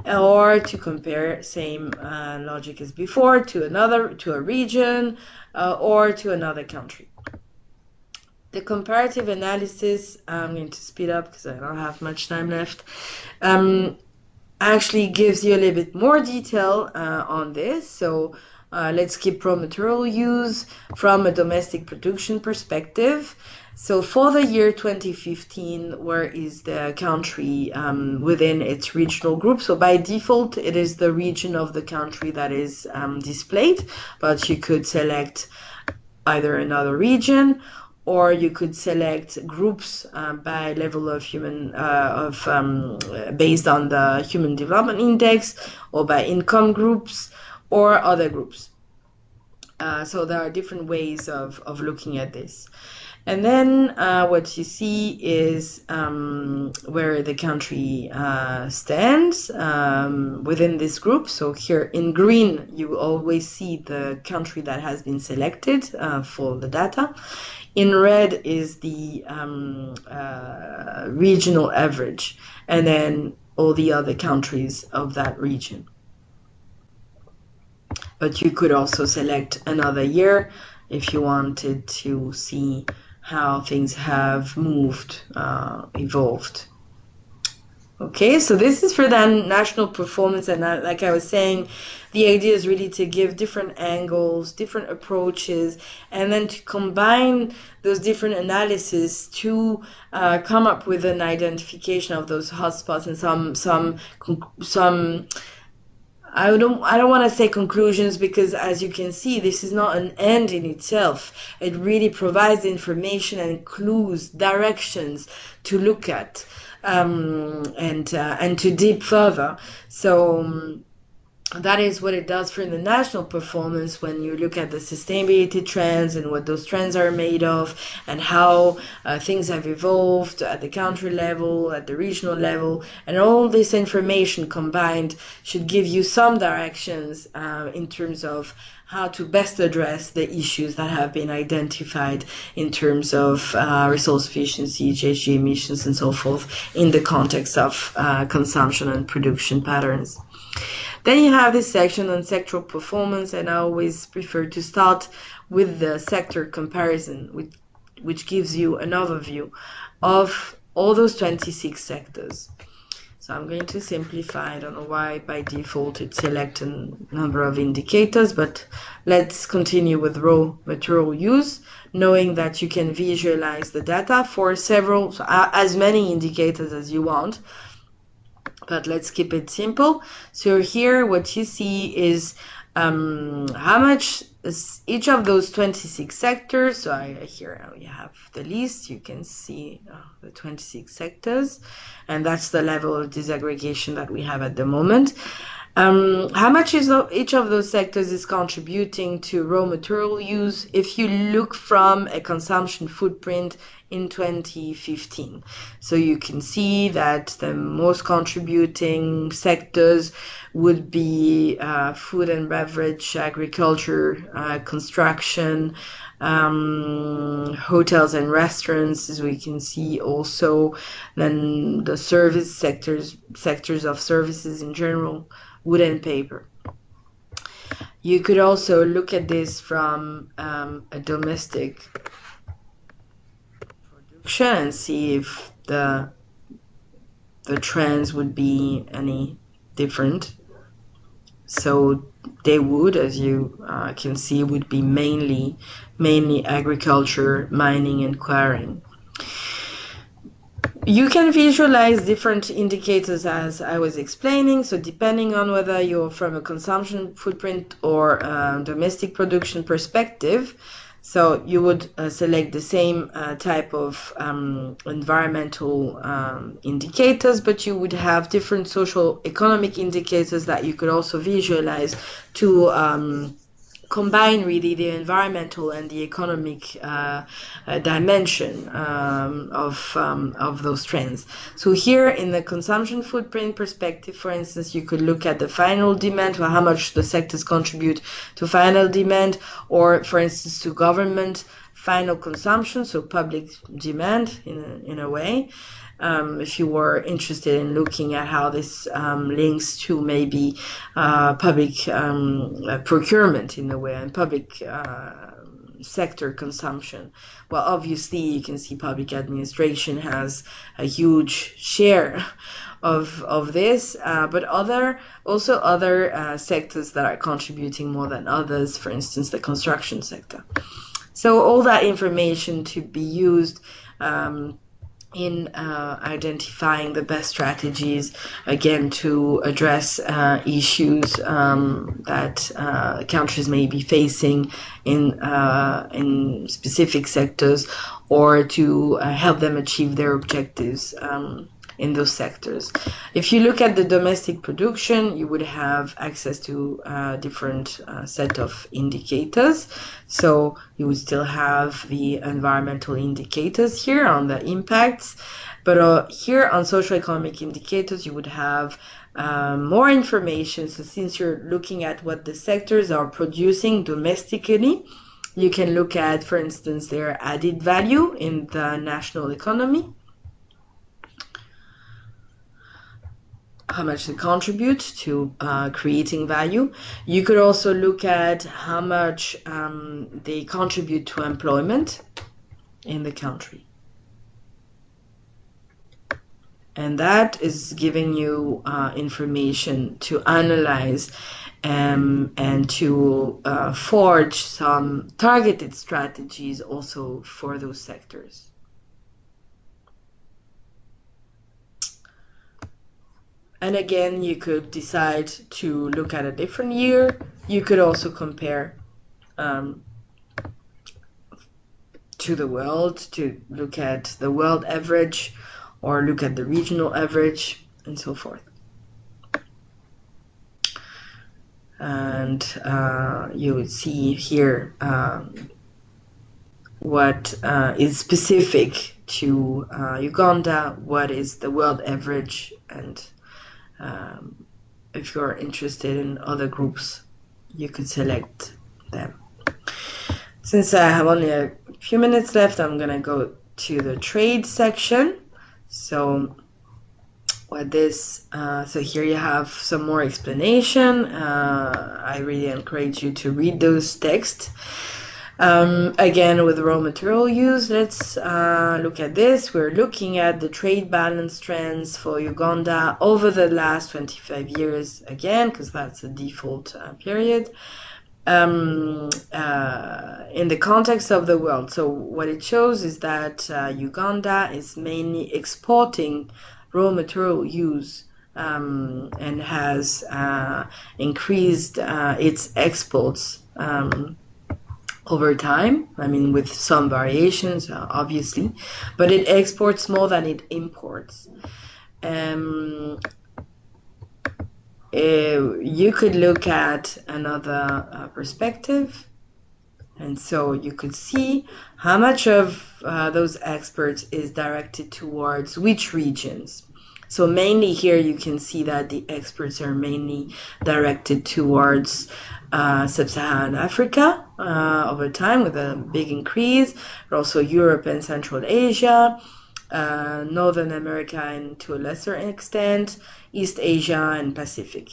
or to compare same logic as before to a region or to another country. The comparative analysis, I'm going to speed up because I don't have much time left, actually gives you a little bit more detail on this. So let's keep raw material use from a domestic production perspective. So for the year 2015, where is the country within its regional group? So by default, it is the region of the country that is displayed, but you could select either another region, or you could select groups by level of based on the Human Development Index, or by income groups, or other groups. So there are different ways of looking at this. And then what you see is where the country stands within this group. So here in green, you always see the country that has been selected for the data. In red is the regional average, and then all the other countries of that region. But you could also select another year if you wanted to see how things have moved, evolved. Okay, so this is for the national performance, and like I was saying, the idea is really to give different angles, different approaches, and then to combine those different analyses to come up with an identification of those hotspots and some I don't want to say conclusions, because as you can see, this is not an end in itself. It really provides information and clues, directions to look at and to dig further. So that is what it does for the national performance when you look at the sustainability trends and what those trends are made of, and how things have evolved at the country level, at the regional level, and all this information combined should give you some directions in terms of how to best address the issues that have been identified in terms of resource efficiency, GHG emissions, and so forth in the context of consumption and production patterns. Then you have this section on sectoral performance, and I always prefer to start with the sector comparison, which gives you an overview of all those 26 sectors. So I'm going to simplify. I don't know why by default it selects a number of indicators, but let's continue with raw material use, knowing that you can visualize the data for several, as many indicators as you want. But let's keep it simple. So here what you see is how much each of those 26 sectors, so here we have the list, you can see the 26 sectors, and that's the level of disaggregation that we have at the moment. How much is each of those sectors is contributing to raw material use if you look from a consumption footprint in 2015. So you can see that the most contributing sectors would be food and beverage, agriculture, construction, hotels and restaurants, as we can see also. Then the service sectors of services in general, wood and paper. You could also look at this from a domestic production and see if the trends would be any different. So they would, as you can see, would be mainly agriculture, mining, and quarrying. You can visualize different indicators as I was explaining. So depending on whether you're from a consumption footprint or a domestic production perspective, so you would select the same type of environmental indicators, but you would have different social economic indicators that you could also visualize to combine really the environmental and the economic dimension of those trends. So here in the consumption footprint perspective, for instance, you could look at the final demand, or how much the sectors contribute to final demand, or for instance to government final consumption, so public demand in a way. If you were interested in looking at how this links to maybe public procurement in a way, and public sector consumption. Well, obviously you can see public administration has a huge share of this, but other sectors that are contributing more than others, for instance the construction sector. So all that information to be used in identifying the best strategies, again, to address issues that countries may be facing in specific sectors, or to help them achieve their objectives in those sectors. If you look at the domestic production, you would have access to a different set of indicators. So you would still have the environmental indicators here on the impacts, but here on socio-economic indicators, you would have more information. So since you're looking at what the sectors are producing domestically, you can look at, for instance, their added value in the national economy, how much they contribute to creating value. You could also look at how much they contribute to employment in the country. And that is giving you information to analyze and to forge some targeted strategies also for those sectors. And again, you could decide to look at a different year. You could also compare to the world, to look at the world average, or look at the regional average, and so forth. And you would see here what is specific to Uganda, what is the world average, and if you're interested in other groups, you could select them. Since I have only a few minutes left, I'm going to go to the trade section. So what this, so here you have some more explanation. I really encourage you to read those texts. Again, with raw material use, let's look at this. We're looking at the trade balance trends for Uganda over the last 25 years, again, because that's the default period, in the context of the world. So what it shows is that Uganda is mainly exporting raw material use and has increased its exports over time, I mean, with some variations, obviously, but it exports more than it imports. You could look at another perspective, and so you could see how much of those exports is directed towards which regions. So mainly here you can see that the exports are mainly directed towards Sub-Saharan Africa over time, with a big increase, but also Europe and Central Asia, Northern America and to a lesser extent, East Asia and Pacific,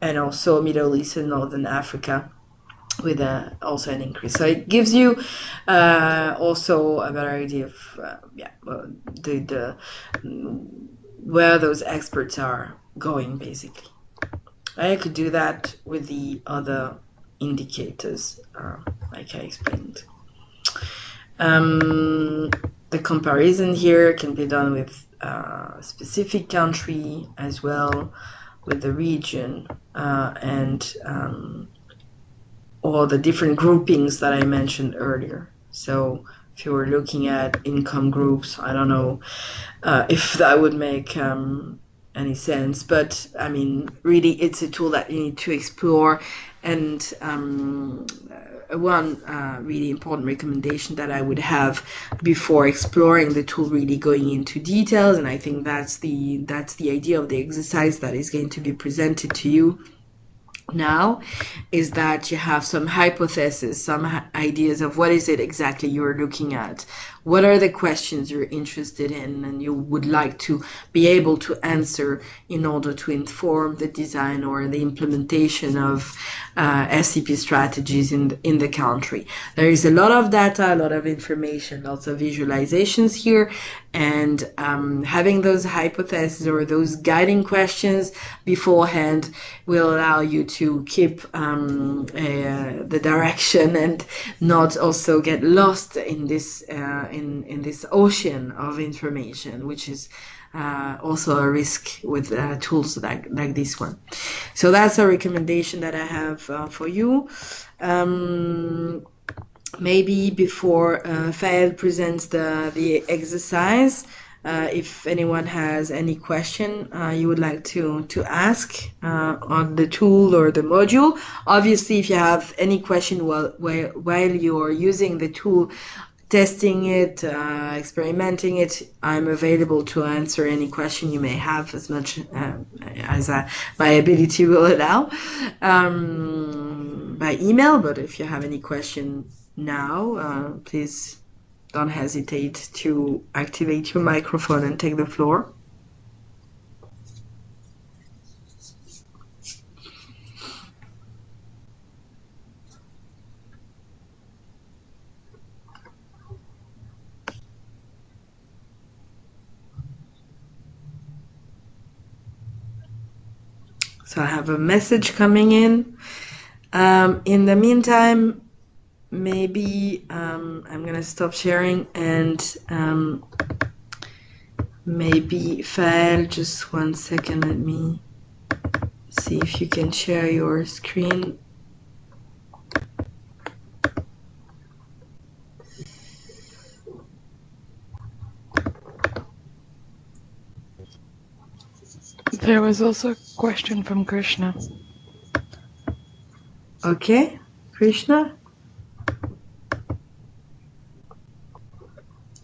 and also Middle East and Northern Africa, with also an increase. So it gives you also a better idea of where those experts are going, basically. I could do that with the other indicators, like I explained. The comparison here can be done with a specific country as well, with the region, and all the different groupings that I mentioned earlier. So if you were looking at income groups, I don't know if that would make any sense. But I mean, really, it's a tool that you need to explore. And one really important recommendation that I would have before exploring the tool, really going into details, and I think that's the idea of the exercise that is going to be presented to you now, is that you have some hypotheses, some ideas of what is it exactly you're looking at, what are the questions you're interested in and you would like to be able to answer in order to inform the design or the implementation of SCP strategies in the country. There is a lot of data, a lot of information, lots of visualizations here, and having those hypotheses or those guiding questions beforehand will allow you to keep the direction and not also get lost in this in this ocean of information, which is also a risk with tools like this one. So that's a recommendation that I have for you. Maybe before Fael presents the exercise, if anyone has any question you would like to ask on the tool or the module. Obviously, if you have any question while you're using the tool, testing it, experimenting it, I'm available to answer any question you may have as much as my ability will allow by email. But if you have any question now, please don't hesitate to activate your microphone and take the floor. So I have a message coming in. In the meantime, maybe I'm gonna stop sharing and maybe Fael, just 1 second, let me see if you can share your screen. There was also a question from Krishna. Okay, Krishna?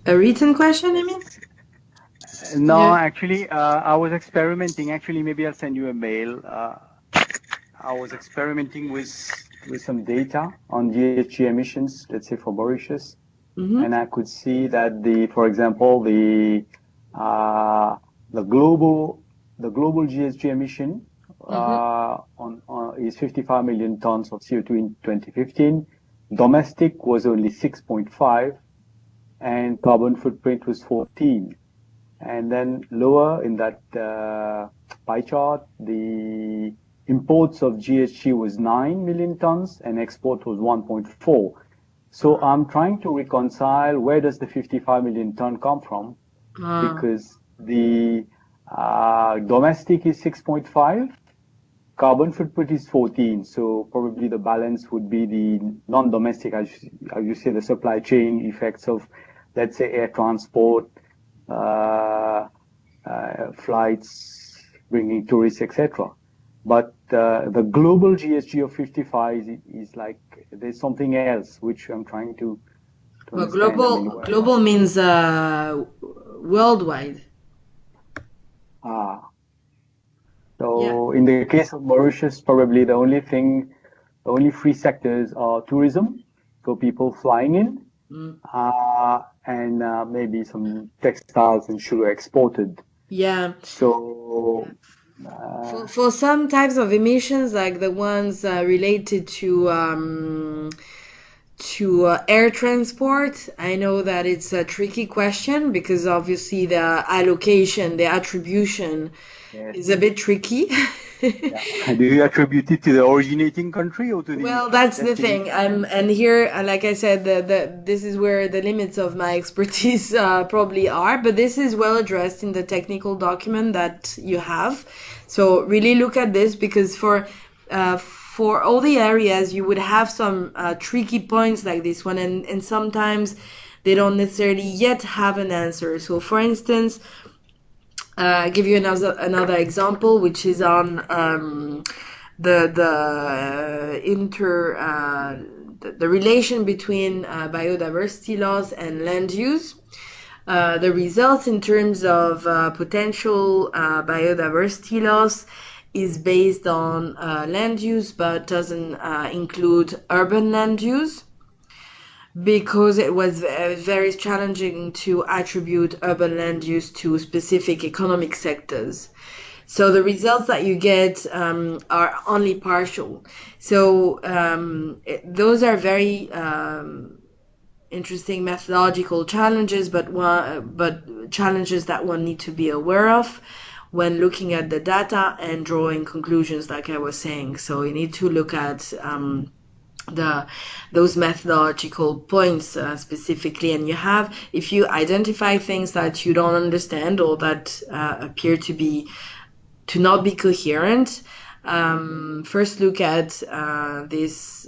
A written question, you mean? No, Yeah. actually, I was experimenting. Actually, maybe I'll send you a mail. I was experimenting with some data on GHG emissions, let's say for Mauritius, and I could see that for example, the global GHG emission is 55 million tons of CO2 in 2015. Domestic was only 6.5, and carbon footprint was 14. And then lower in that pie chart, the imports of GHG was 9 million tons and export was 1.4. So I'm trying to reconcile where does the 55 million ton come from, because the domestic is 6.5, carbon footprint is 14. So probably the balance would be the non-domestic, as you say, the supply chain effects of, let's say, air transport, flights, bringing tourists, etc. But the global GHG of 55 is like, there's something else which I'm trying to well, understand. global means worldwide. So in the case of Mauritius, probably the only three sectors are tourism, so people flying in, and maybe some textiles and sugar exported. Yeah. So for some types of emissions, like the ones related to air transport, I know that it's a tricky question because obviously the allocation, the attribution is a bit tricky. Do you attribute it to the originating country or to the... Well, that's the thing. And here, like I said, this is where the limits of my expertise probably are, but this is well addressed in the technical document that you have. So really look at this, because for all the areas, you would have some tricky points like this one, and sometimes they don't necessarily yet have an answer. So for instance, give you another example, which is on the relation between biodiversity loss and land use. The results in terms of potential biodiversity loss is based on land use, but doesn't include urban land use, because it was very challenging to attribute urban land use to specific economic sectors. So the results that you get are only partial. So those are very interesting methodological challenges, but challenges that one need to be aware of when looking at the data and drawing conclusions, like I was saying. So you need to look at those methodological points specifically, and if you identify things that you don't understand or that appear to not be coherent, first look at this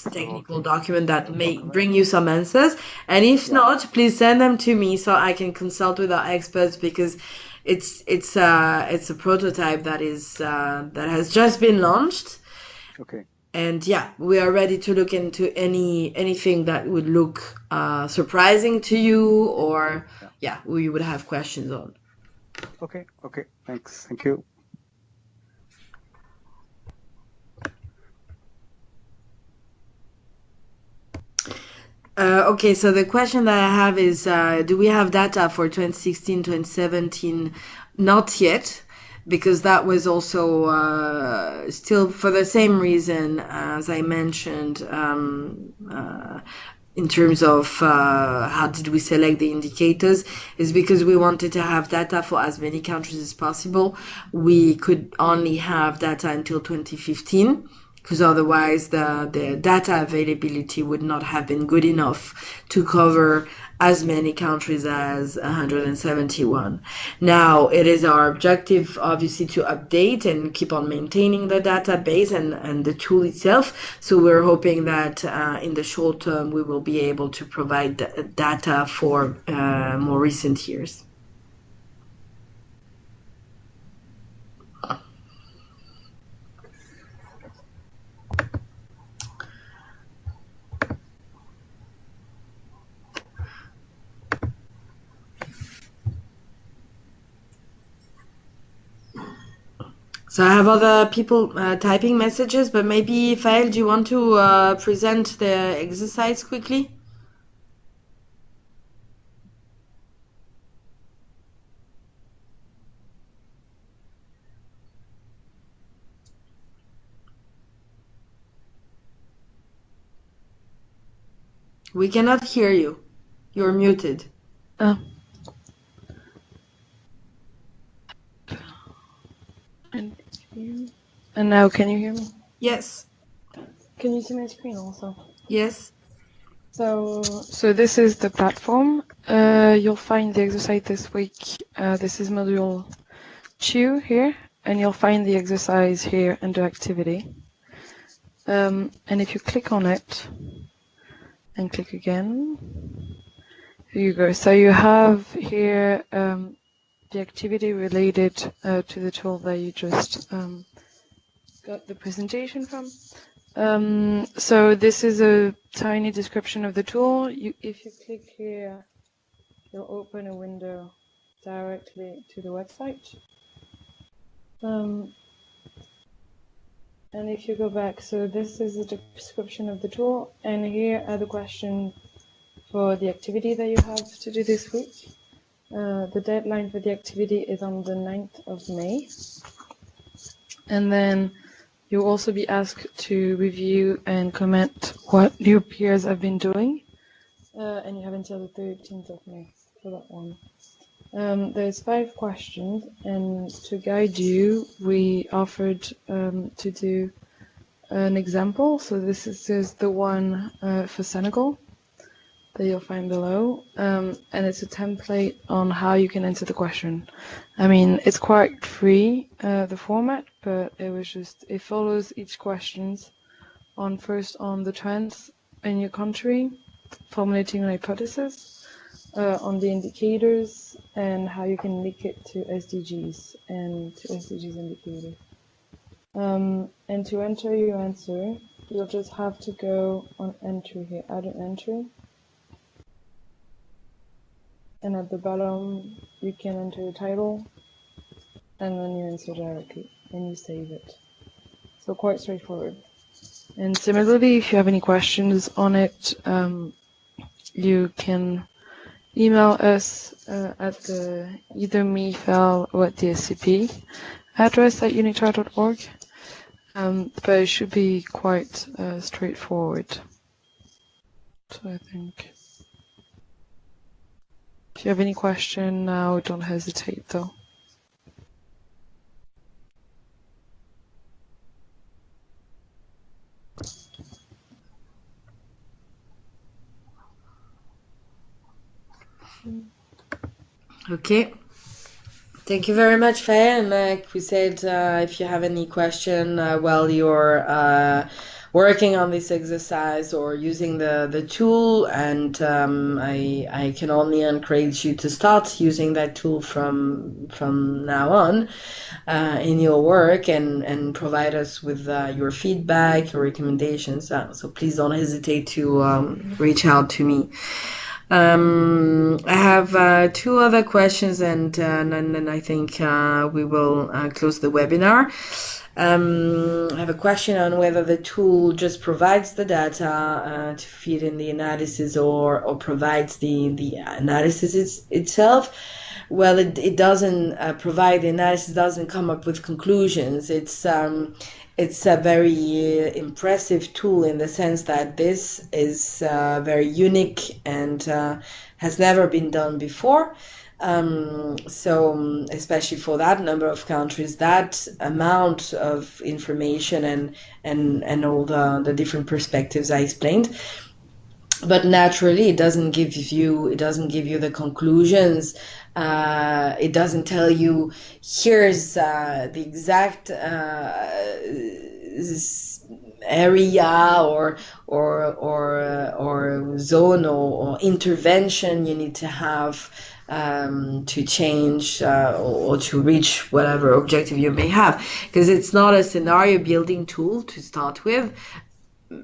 technical document that may bring you some answers, and if not, please send them to me so I can consult with our experts, because it's a prototype that has just been launched. Okay. And yeah, we are ready to look into anything that would look surprising to you, or we would have questions on. Okay. Thanks. Thank you. Okay, so the question that I have is, do we have data for 2016, 2017? Not yet, because that was also still for the same reason as I mentioned, in terms of how did we select the indicators, is because we wanted to have data for as many countries as possible. We could only have data until 2015, because otherwise the data availability would not have been good enough to cover as many countries as 171. Now, it is our objective, obviously, to update and keep on maintaining the database and the tool itself. So we're hoping that in the short term, we will be able to provide data for more recent years. So I have other people typing messages, but maybe, Fael, do you want to present the exercise quickly? We cannot hear you. You're muted. And now, can you hear me? Yes. Can you see my screen also? Yes. So this is the platform. You'll find the exercise this week. This is module 2 here, and you'll find the exercise here under activity. And if you click on it and click again, here you go. So you have here the activity related to the tool that you just got the presentation from. So this is a tiny description of the tool. If you click here, you'll open a window directly to the website. And if you go back, so this is the description of the tool, and here are the questions for the activity that you have to do this week. The deadline for the activity is on the 9th of May. And then you'll also be asked to review and comment what your peers have been doing. And you have until the 13th of May for that one. There's 5 questions, and to guide you, we offered to do an example. So this is the one for Senegal that you'll find below, and it's a template on how you can answer the question. I mean, it's quite free, the format, but it follows each questions first on the trends in your country, formulating an hypothesis, on the indicators and how you can link it to SDGs and to SDGs indicators. And to enter your answer, you'll just have to go on entry here, add an entry. And at the bottom, you can enter your title and then you answer directly and you save it. So quite straightforward. And similarly, if you have any questions on it, you can email us at the either me, Fel, or at the SCP address at unitr.org. But it should be quite straightforward. So I think if you have any question now, don't hesitate though. Okay. Thank you very much, Faye. And like we said, if you have any question while you're working on this exercise or using the tool, and I can only encourage you to start using that tool from now on in your work and provide us with your feedback, your recommendations. So please don't hesitate to reach out to me. I have two other questions, and then I think we will close the webinar. I have a question on whether the tool just provides the data to feed in the analysis or provides the analysis itself. Well, it doesn't provide the analysis, doesn't come up with conclusions. It's a very impressive tool in the sense that this is very unique and has never been done before. So especially for that number of countries, that amount of information and all the different perspectives I explained. But naturally, it doesn't give you the conclusions. It doesn't tell you here's the exact area or zone or intervention you need to have to change or to reach whatever objective you may have, because it's not a scenario building tool to start with.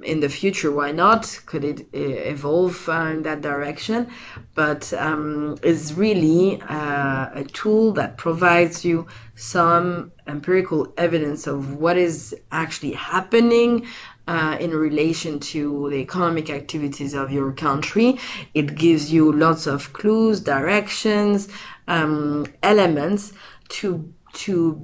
In the future, why not? Could it evolve in that direction? But it's really a tool that provides you some empirical evidence of what is actually happening in relation to the economic activities of your country. It gives you lots of clues, directions, elements to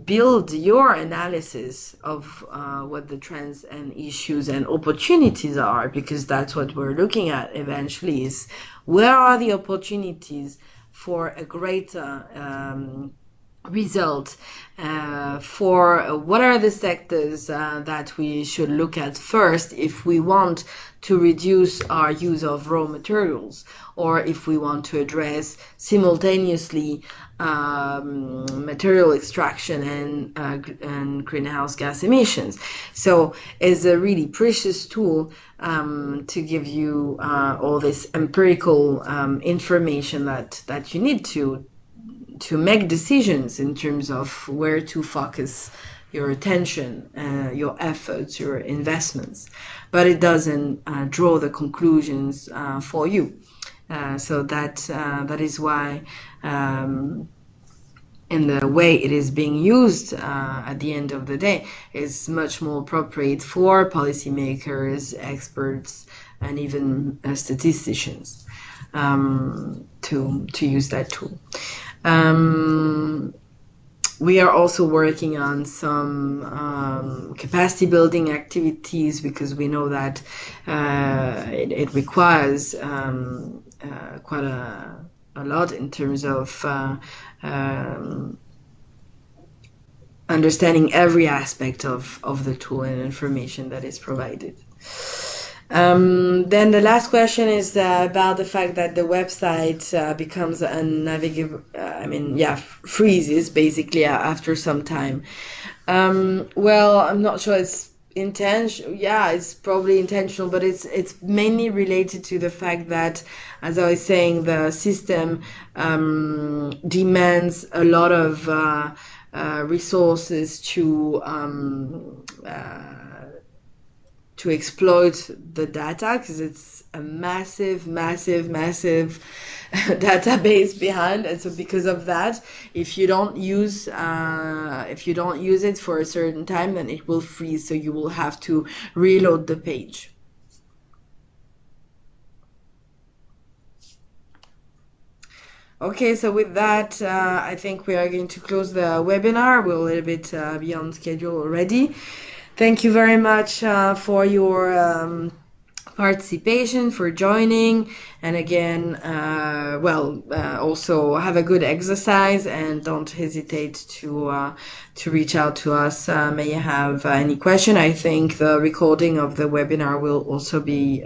build your analysis of what the trends and issues and opportunities are, because that's what we're looking at eventually, is where are the opportunities for a greater result, for what are the sectors that we should look at first if we want to reduce our use of raw materials, or if we want to address simultaneously material extraction and greenhouse gas emissions. So it's a really precious tool to give you all this empirical information that you need to make decisions in terms of where to focus your attention, your efforts, your investments. But it doesn't draw the conclusions for you. So that is why in the way it is being used at the end of the day is much more appropriate for policymakers, experts, and even statisticians to use that tool. We are also working on some capacity building activities, because we know that it requires quite a lot in terms of understanding every aspect of the tool and information that is provided. Then the last question is about the fact that the website becomes unnavigable, freezes basically after some time. Well, I'm not sure intention, yeah, it's probably intentional, but it's mainly related to the fact that, as I was saying, the system demands a lot of resources to exploit the data, because it's a massive database behind, and so because of that, if you don't use it for a certain time, then it will freeze, so you will have to reload the page. Okay, so with that, I think we are going to close the webinar. We're a little bit beyond schedule already. Thank you very much for your participation, for joining, and again, also have a good exercise, and don't hesitate to reach out to us. May you have any question. I think the recording of the webinar will also be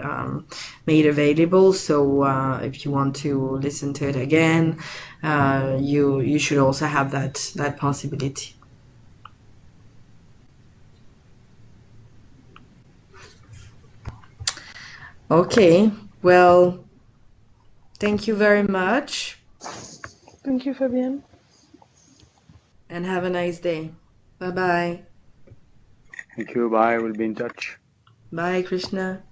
made available, so if you want to listen to it again, you should also have that possibility. Okay, well, thank you very much. Thank you, Fabienne. And have a nice day. Bye-bye. Thank you. Bye. We'll be in touch. Bye, Krishna.